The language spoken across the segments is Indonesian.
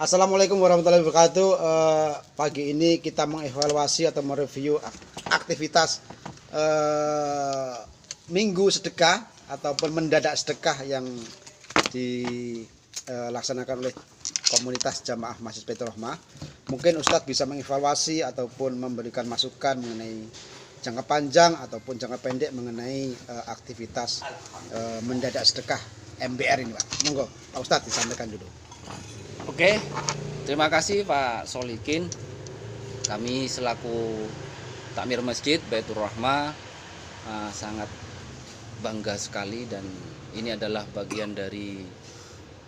Assalamualaikum warahmatullahi wabarakatuh. Pagi ini kita mengevaluasi atau mereview aktivitas minggu sedekah ataupun mendadak sedekah yang dilaksanakan oleh komunitas jamaah Masjid Baitur Rahmah. Mungkin Ustadz bisa mengevaluasi ataupun memberikan masukan mengenai jangka panjang ataupun jangka pendek mengenai aktivitas mendadak sedekah MBR ini, Pak. Monggo, Pak Ustadz disampaikan dulu. Oke, terima kasih Pak Solikin. Kami selaku Takmir Masjid Baitur Rahmah sangat bangga sekali, dan ini adalah bagian dari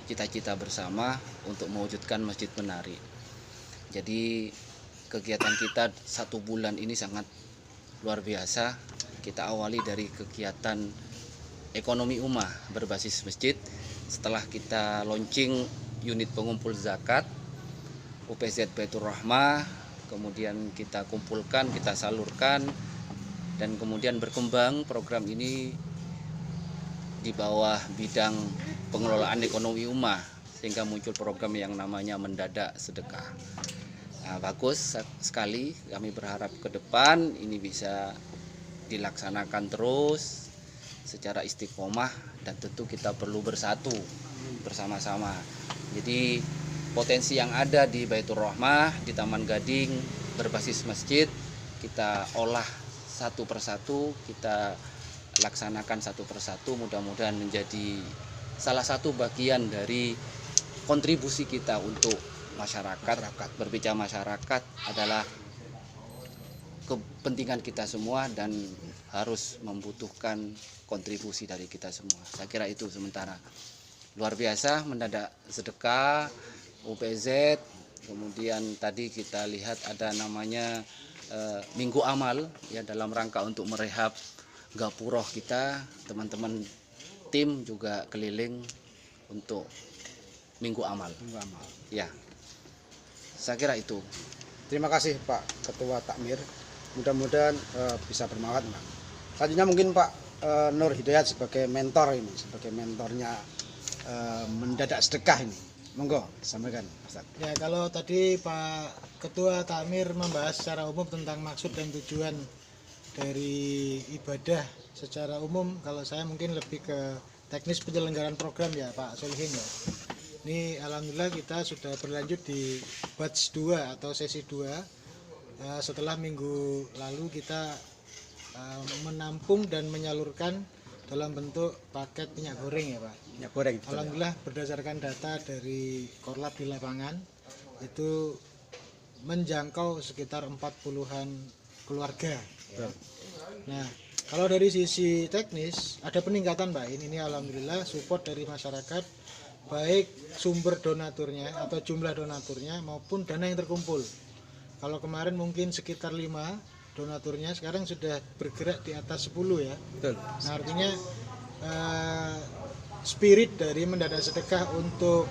cita-cita bersama untuk mewujudkan masjid menarik. Jadi kegiatan kita 1 bulan ini sangat luar biasa. Kita awali dari kegiatan ekonomi ummah berbasis masjid. Setelah kita launching unit pengumpul zakat UPZ Baitur Rahmah, kemudian kita kumpulkan, kita salurkan, dan kemudian berkembang program ini di bawah bidang pengelolaan ekonomi ummah, sehingga muncul program yang namanya mendadak sedekah. Nah, bagus sekali, kami berharap ke depan ini bisa dilaksanakan terus secara istiqomah, dan tentu kita perlu bersatu bersama-sama. Jadi potensi yang ada di Baitur Rahmah, di Taman Gading berbasis masjid, kita olah satu persatu, kita laksanakan satu persatu, mudah-mudahan menjadi salah satu bagian dari kontribusi kita untuk masyarakat. Berbicara masyarakat adalah kepentingan kita semua dan harus membutuhkan kontribusi dari kita semua. Saya kira itu sementara. Luar biasa mendadak sedekah UPZ, kemudian tadi kita lihat ada namanya Minggu Amal ya, dalam rangka untuk merehab gapuroh kita. Teman-teman tim juga keliling untuk Minggu Amal. Ya, saya kira itu. Terima kasih Pak Ketua Takmir. Mudah-mudahan bisa bermanfaat, Pak. Selanjutnya mungkin Pak Nur Hidayat sebagai mentor ini, sebagai mentornya mendadak sedekah ini. Monggo sampaikan, Ustaz. Ya, kalau tadi Pak Ketua Takmir membahas secara umum tentang maksud dan tujuan dari ibadah secara umum, kalau saya mungkin lebih ke teknis penyelenggaraan program ya Pak Solihin ya. Ini alhamdulillah kita sudah berlanjut di batch 2 atau sesi 2. Setelah minggu lalu kita menampung dan menyalurkan dalam bentuk paket minyak goreng ya Pak. Minyak goreng. Alhamdulillah berdasarkan data dari Korlap di lapangan itu menjangkau sekitar 40-an keluarga. Ya. Nah, kalau dari sisi teknis ada peningkatan Pak. Ini alhamdulillah support dari masyarakat, baik sumber donaturnya atau jumlah donaturnya maupun dana yang terkumpul. Kalau kemarin mungkin sekitar 5 donaturnya, sekarang sudah bergerak di atas 10 ya. Betul. Nah, artinya spirit dari mendadak sedekah untuk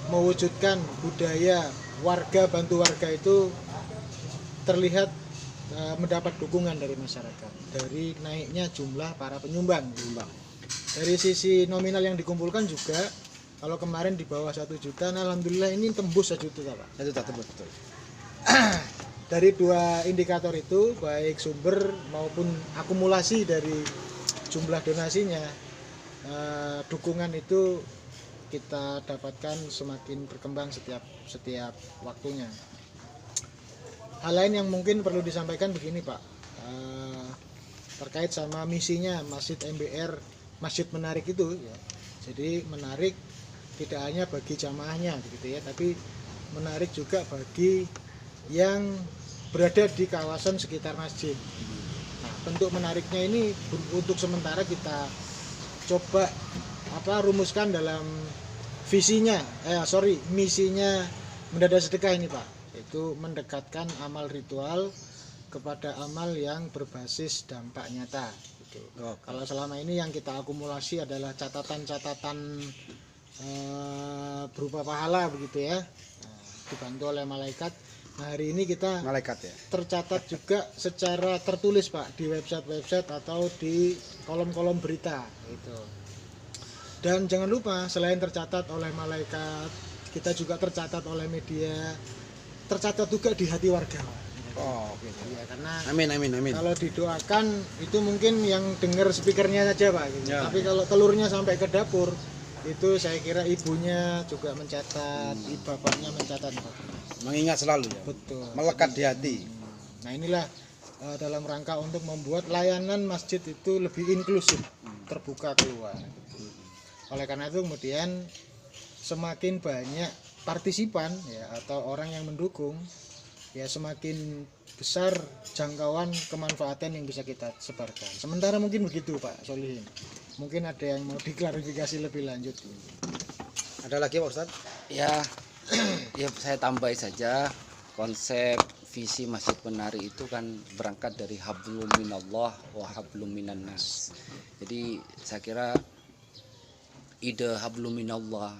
mewujudkan budaya warga bantu warga itu terlihat mendapat dukungan dari masyarakat, dari naiknya jumlah para penyumbang. Dari sisi nominal yang dikumpulkan juga, kalau kemarin di bawah 1 juta, nah alhamdulillah ini tembus 1 juta Pak. 1 juta tembus, betul. Dari 2 indikator itu, baik sumber maupun akumulasi dari jumlah donasinya, dukungan itu kita dapatkan semakin berkembang setiap waktunya. Hal lain yang mungkin perlu disampaikan begini Pak, terkait sama misinya Masjid MBR, Masjid Menarik itu ya. Jadi menarik tidak hanya bagi jamaahnya begitu ya, tapi menarik juga bagi yang berada di kawasan sekitar masjid. Nah, bentuk menariknya ini untuk sementara kita coba rumuskan dalam misinya mendadak sedekah ini Pak, itu mendekatkan amal ritual kepada amal yang berbasis dampak nyata gitu. Kalau selama ini yang kita akumulasi adalah catatan-catatan berupa pahala begitu ya, dibantu oleh malaikat. Nah, hari ini kita tercatat juga secara tertulis Pak di website atau di kolom-kolom berita gitu. Dan jangan lupa selain tercatat oleh malaikat, kita juga tercatat oleh media, tercatat juga di hati warga. Oh, gitu. Ya, karena Amin, amin, amin. kalau didoakan itu mungkin yang dengar speakernya saja Pak gitu. Ya. Tapi kalau telurnya sampai ke dapur itu saya kira ibunya juga mencatat, bapaknya mencatat Pak. Mengingat selalu ya. Betul. Melekat di hati. Nah inilah dalam rangka untuk membuat layanan masjid itu lebih inklusif, terbuka keluar. Oleh karena itu kemudian semakin banyak partisipan ya atau orang yang mendukung, ya semakin besar jangkauan kemanfaatan yang bisa kita sebarkan. Sementara mungkin begitu Pak Solihin. Mungkin ada yang mau diklarifikasi lebih lanjut. Ada lagi Pak Ustadz? Ya, ya saya tambahin saja konsep visi Masjid Penari itu kan berangkat dari hablum minallah wa hablum minan nas. Jadi saya kira ide hablum minallah,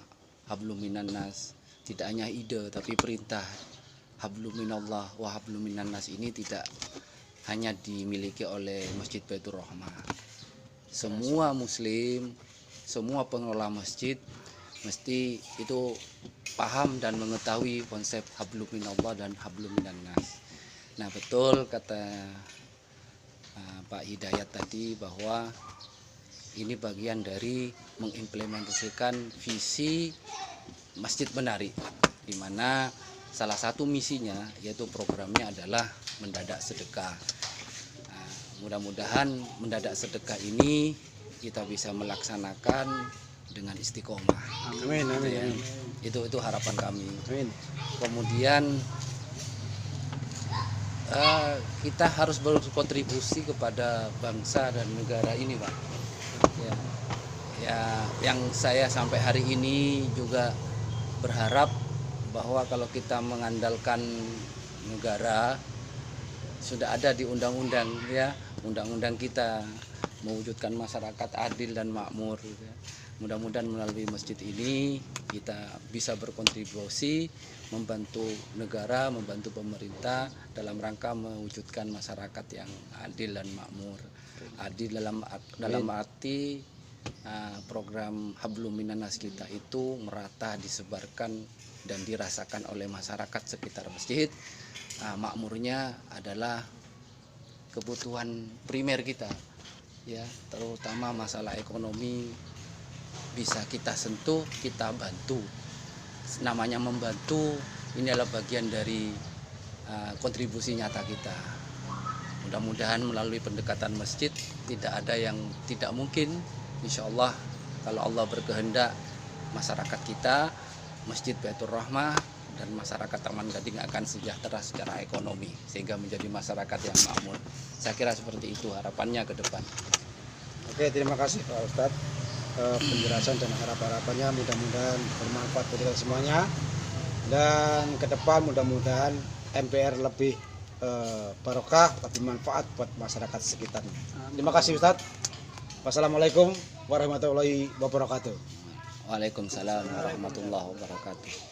hablum minan nas tidak hanya ide tapi perintah. Hablum minallah wa hablum minan nas ini tidak hanya dimiliki oleh Masjid Baitur Rahmah. Semua muslim, semua pengelola masjid mesti itu paham dan mengetahui konsep hablum minallah dan hablum minan nas. Nah, betul kata Pak Hidayat tadi bahwa ini bagian dari mengimplementasikan visi Masjid Penari, di mana salah satu misinya yaitu programnya adalah mendadak sedekah. Nah, mudah-mudahan mendadak sedekah ini kita bisa melaksanakan dengan istiqomah. Amin, amin, amin. Itu harapan kami. Amin. Kemudian kita harus berkontribusi kepada bangsa dan negara ini, Pak. Ya, yang saya sampai hari ini juga berharap bahwa kalau kita mengandalkan negara, sudah ada di undang-undang ya, undang-undang kita mewujudkan masyarakat adil dan makmur gitu ya. Mudah-mudahan melalui masjid ini kita bisa berkontribusi membantu negara, membantu pemerintah dalam rangka mewujudkan masyarakat yang adil dan makmur. Adil dalam arti program Hablum Minan Nas kita itu merata disebarkan dan dirasakan oleh masyarakat sekitar masjid. Makmurnya adalah kebutuhan primer kita, ya, terutama masalah ekonomi bisa kita sentuh, kita bantu. Namanya membantu, ini adalah bagian dari kontribusi nyata kita. Mudah-mudahan melalui pendekatan masjid tidak ada yang tidak mungkin. Insya Allah kalau Allah berkehendak, masyarakat kita, Masjid Baitur Rahmah dan masyarakat Taman Gading akan sejahtera secara ekonomi sehingga menjadi masyarakat yang makmur. Saya kira seperti itu harapannya ke depan. Oke, terima kasih Pak Ustadz. Penjelasan dan harapan-harapannya mudah-mudahan bermanfaat bagi kita semuanya, dan ke depan mudah-mudahan MPR lebih barokah, lebih manfaat buat masyarakat sekitarnya. Terima kasih Ustadz. Wassalamualaikum warahmatullahi wabarakatuh. Waalaikumsalam warahmatullahi wabarakatuh.